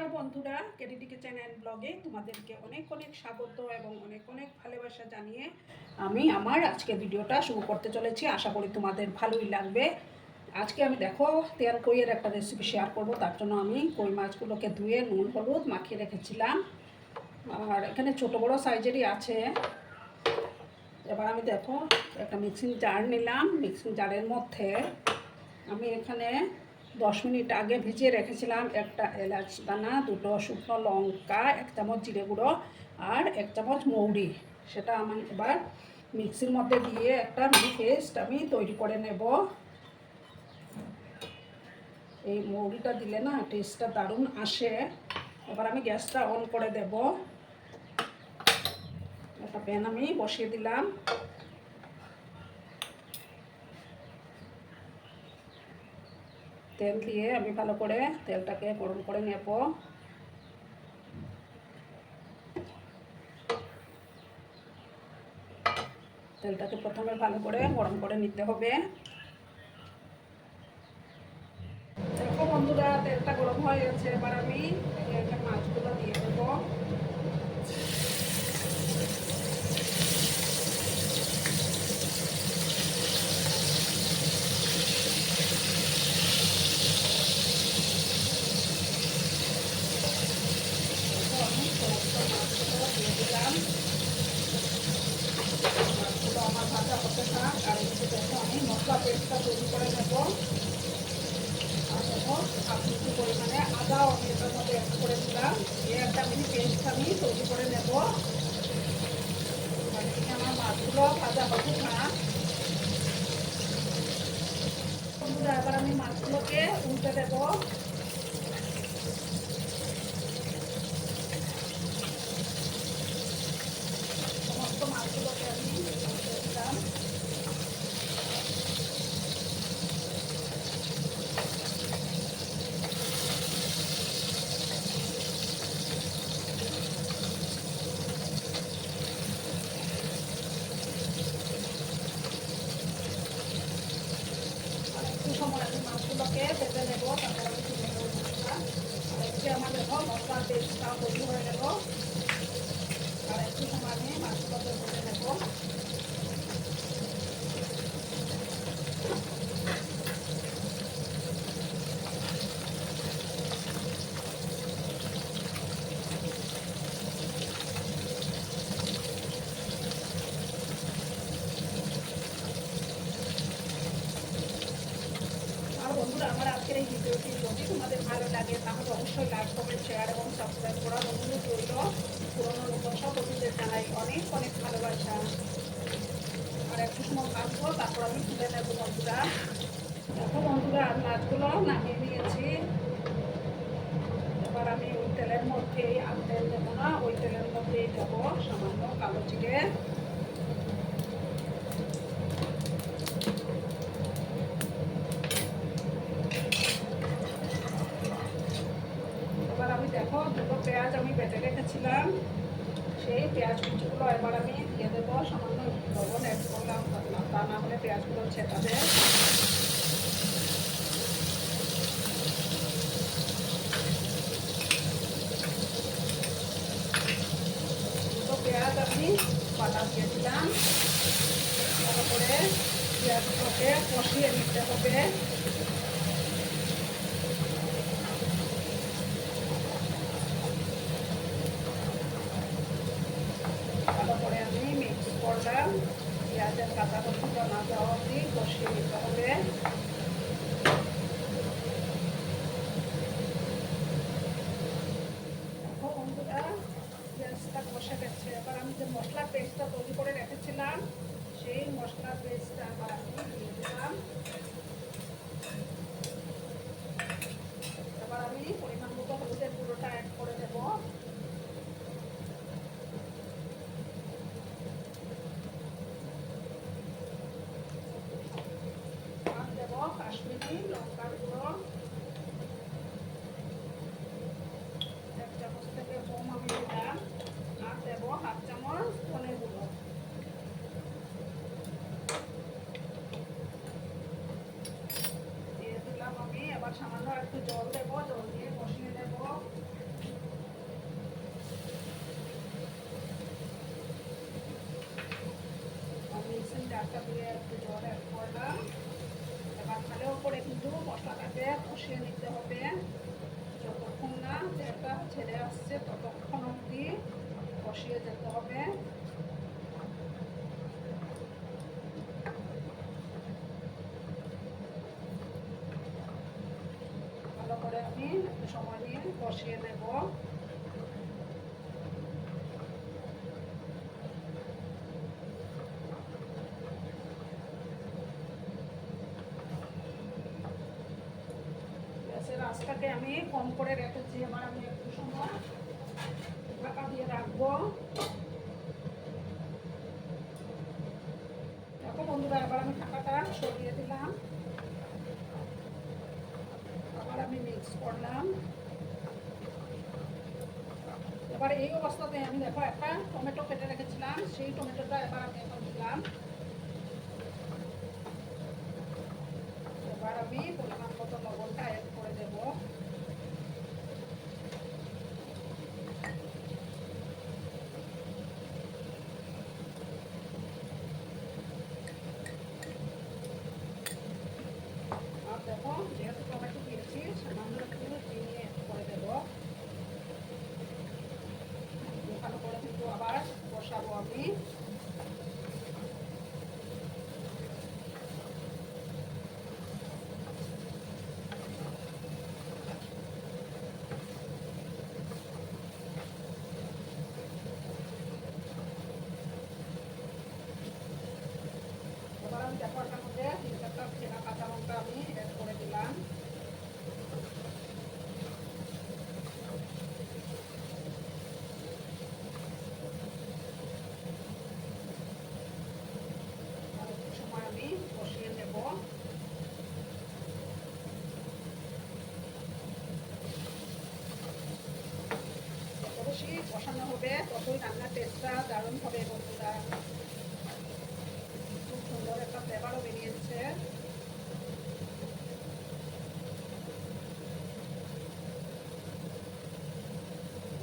নমস্কার বন্ধুরা, কেডিডিকে চ্যানেল ব্লগে তোমাদেরকে অনেক অনেক স্বাগত এবং অনেক অনেক ভালোবাসা জানিয়ে আমি আমার আজকে ভিডিওটা শুরু করতে চলেছি। আশা করি তোমাদের ভালোই লাগবে। আজকে আমি দেখো তেল কইয়ের একটা রেসিপি শেয়ার করব। তার জন্য আমি কই মাছগুলোকে ধুয়ে নুন হলুদ মাখিয়ে রেখেছিলাম, আর এখানে ছোট বড় সাইজেরই আছে। এবার আমি দেখো একটা মিক্সিং জার নিলাম। মিক্সিং জারের মধ্যে আমি এখানে 10 মিনিট আগে ভিজিয়ে রেখেছিলাম একটা এলাচ দানা, দুটো শুকনো লঙ্কা, 1 চামচ জিরে গুঁড়ো আর 1 চামচ মৌরি। সেটা আমি এবার মিক্সির মধ্যে দিয়ে একটা পেস্ট আমি তৈরি করে নেব। এই মৌরিটা দিলে না টেস্টটা দারুণ আসে। এবার আমি গ্যাসটা অন করে দেব। একটা প্যান আমি বসিয়ে দিলাম। তেল দিয়ে আমি ভালো করে তেলটাকে গরম করে নেব। তেলটাকে প্রথমে ভালো করে গরম করে নিতে হবে। দেখো বন্ধুরা, তেলটা গরম হয়ে গেছে। এবার আমি এখানে মাছগুলো দিয়ে দেবো। আমি সমস্ত মাছগুলো দিয়ে দিলাম। মাছগুলো আমার ভাজা হতে থাক, আর এদিকে দেখো আমি মশলা পেস্টটা তৈরি করে নেব। আর দেখো কিছু পরিমাণে আদাও আমি এটার মধ্যে অ্যাড করে দিলাম। এই একটা মিনি পেস্ট আমি তৈরি করে নেব। আর এদিকে আমার মাছগুলো ভাজা হতে থাক। বন্ধুরা, এবার আমি মাছগুলোকে উল্টে দেবো। সমস্ত মাছগুলোকে আমি উল্টে দিলাম। একটু সময় আমি মাছগুলোকে ভেজে নেবো, তারপর আমি তুলে নেবো মাছটা। আর একটু আমার দেখো মশলার পেস্টটা তৈরি হয়ে গেল। আর একটু সময় আমি মাছগুলোকে ভেজে নেবো। আর বন্ধুরা, আমার আজকের এই ভিডিওটি যদি তোমাদের ভালো লাগে তাহলে অবশ্যই লাইক কমেন্ট শেয়ার এবং সাবস্ক্রাইব করার অনুরোধ রইল। পুরোনো নতুন সব বন্ধুদের জানাই অনেক অনেক ভালোবাসা। আর একটু সময় ভাজবো, তারপর আমি তুলে নেবো বন্ধুরা। দেখো বন্ধুরা, আমি মাছগুলো নামিয়ে নিয়েছি। এবার আমি ওই তেলের মধ্যেই, আর তেল দেবো না, ওই তেলের মধ্যেই দেবো সামান্য কালো জিরে। এবার আমি দেখো দুটো পেঁয়াজ আমি বেটে রেখেছিলাম, সেই পেঁয়াজ কুচিগুলো এবার আমি দিয়ে দেবো। সামান্য লবণ অ্যাড করলাম, তা না হলে পেঁয়াজগুলো ছেটাবে। দুটো পেঁয়াজ আমি বাটা দিয়ে দিলাম। ভালো করে পেঁয়াজগুলোকে কষিয়ে নিতে হবে। ভালো করে আমি মিক্স করলাম। পেঁয়াজের কাঁচা গন্ধটা না যাওয়া অবধি কষিয়ে নিতে হবে। দেখো বন্ধুরা, পেঁয়াজটা কষে গেছে। এবার আমি যে মশলা পেস্টটা তৈরি করে রেখেছিলাম, সেই মশলা পেস্টটা আবার আমি দিয়ে দিলাম। এবার আমি পরিমাণ মতো হলুদের গুঁড়োটা অ্যাড করে দেবো। আর দেবো কাশ্মীরি লঙ্কার গুঁড়ো। 1 চামচ থেকে কম আমি দিলাম। আর দেবো 1/2 চামচ ধনে গুঁড়ো। কষিয়ে যেতে হবে। ভালো করে আমি একটু সময় নিয়ে কষিয়ে নেব। গ্যাসের আঁচটাকে আমি কম করে রেখেছি। এবার আমি একটু সময় ঢাকা দিয়ে রাখবো। দেখো বন্ধুরা, এবার আমি ঢাকাটা সরিয়ে দিলাম। আবার আমি মিক্স করলাম। এবার এই অবস্থাতে আমি দেখো একটা টমেটো কেটে রেখেছিলাম, সেই টমেটোটা এবার আমি এখন দিলাম। এবার আমি পরিমাণ মতো লবণটা অ্যাড করে দেব। আর দেখো, যেহেতু টমেটো দিয়েছি, সামান্য একটু চিনি অ্যাড করে দেব। ভালো করে কিন্তু আবার বসাবো আমি। এবার আমি দেখো এটার মধ্যে 3-4টা চেনা কাঁচা লঙ্কা আমি অ্যাড করে দিলাম। আর একটু সময় আমি কষিয়ে নেব। যত বেশি কষানো হবে ততই রান্নার টেস্টটা দারুণ হবে বন্ধুরা। খুব সুন্দর একটা ফ্লেভারও বেরিয়েছে।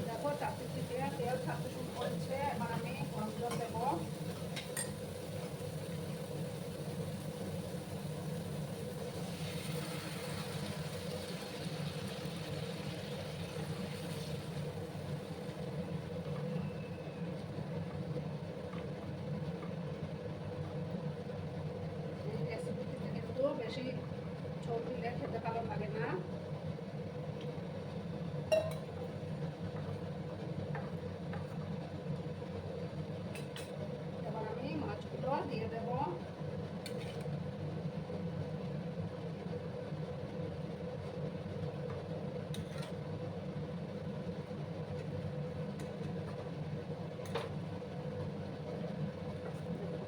দেখো চারদিক থেকে তেল ছাড়তে শুরু করেছে। এবার আমি গরম জল দেবো। এই রেসিপিতে কিন্তু বেশি ঝোল দিলে খেতে ভালো লাগে না। এবার আমি মাছগুলো দিয়ে দেবো।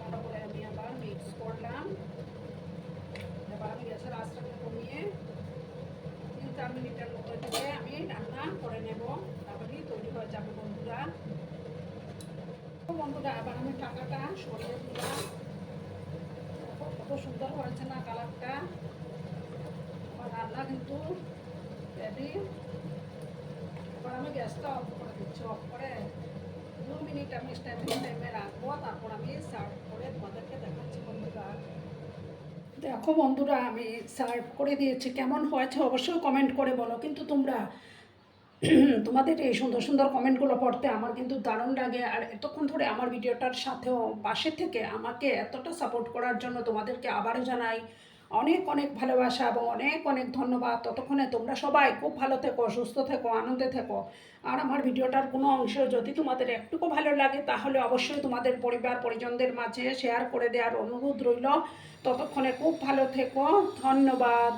ভালো করে আমি আবার মিক্স করলাম। এবার আমি গ্যাসের আঁচটাকে কমিয়ে 3-4 মিনিটের মতো দিয়ে আমি রান্না করে নেব। তারপরেই তৈরি হয়ে যাবে বন্ধুরা। বন্ধুরা, এবার আমি ঢাকাটা সরিয়ে দিলাম। কত সুন্দর হয়েছে না কালারটা। আমার রান্না কিন্তু রেডি। এবার আমি গ্যাসটা অফ করে দিচ্ছি। অফ করে 2 মিনিট আমি স্ট্যান্ডিং টাইমে রাখবো। তারপর আমি সার্ভ করে তোমাদেরকে দেখাচ্ছি বন্ধুরা। দেখো বন্ধুরা, আমি সার্ভ করে দিয়েছি। কেমন হয়েছে অবশ্যই কমেন্ট করে বলো। কিন্তু তোমরা তোমাদের এই সুন্দর সুন্দর কমেন্টগুলো পড়তে আমার কিন্তু দারুণ লাগে। আর এতক্ষণ ধরে আমার ভিডিওটার সাথেও পাশে থেকে আমাকে এতটা সাপোর্ট করার জন্য তোমাদেরকে আবারও জানাই অনেক অনেক ভালোবাসা এবং অনেক অনেক ধন্যবাদ। ততক্ষণে তোমরা সবাই খুব ভালো থেকো, সুস্থ থেকো, আনন্দে থেকো। আর আমার ভিডিওটার কোনো অংশ যদি তোমাদের একটুকু ভালো লাগে তাহলে অবশ্যই তোমাদের পরিবার পরিজনদের মাঝে শেয়ার করে দেওয়ার অনুরোধ রইল। ততক্ষণে খুব ভালো থেকো। ধন্যবাদ।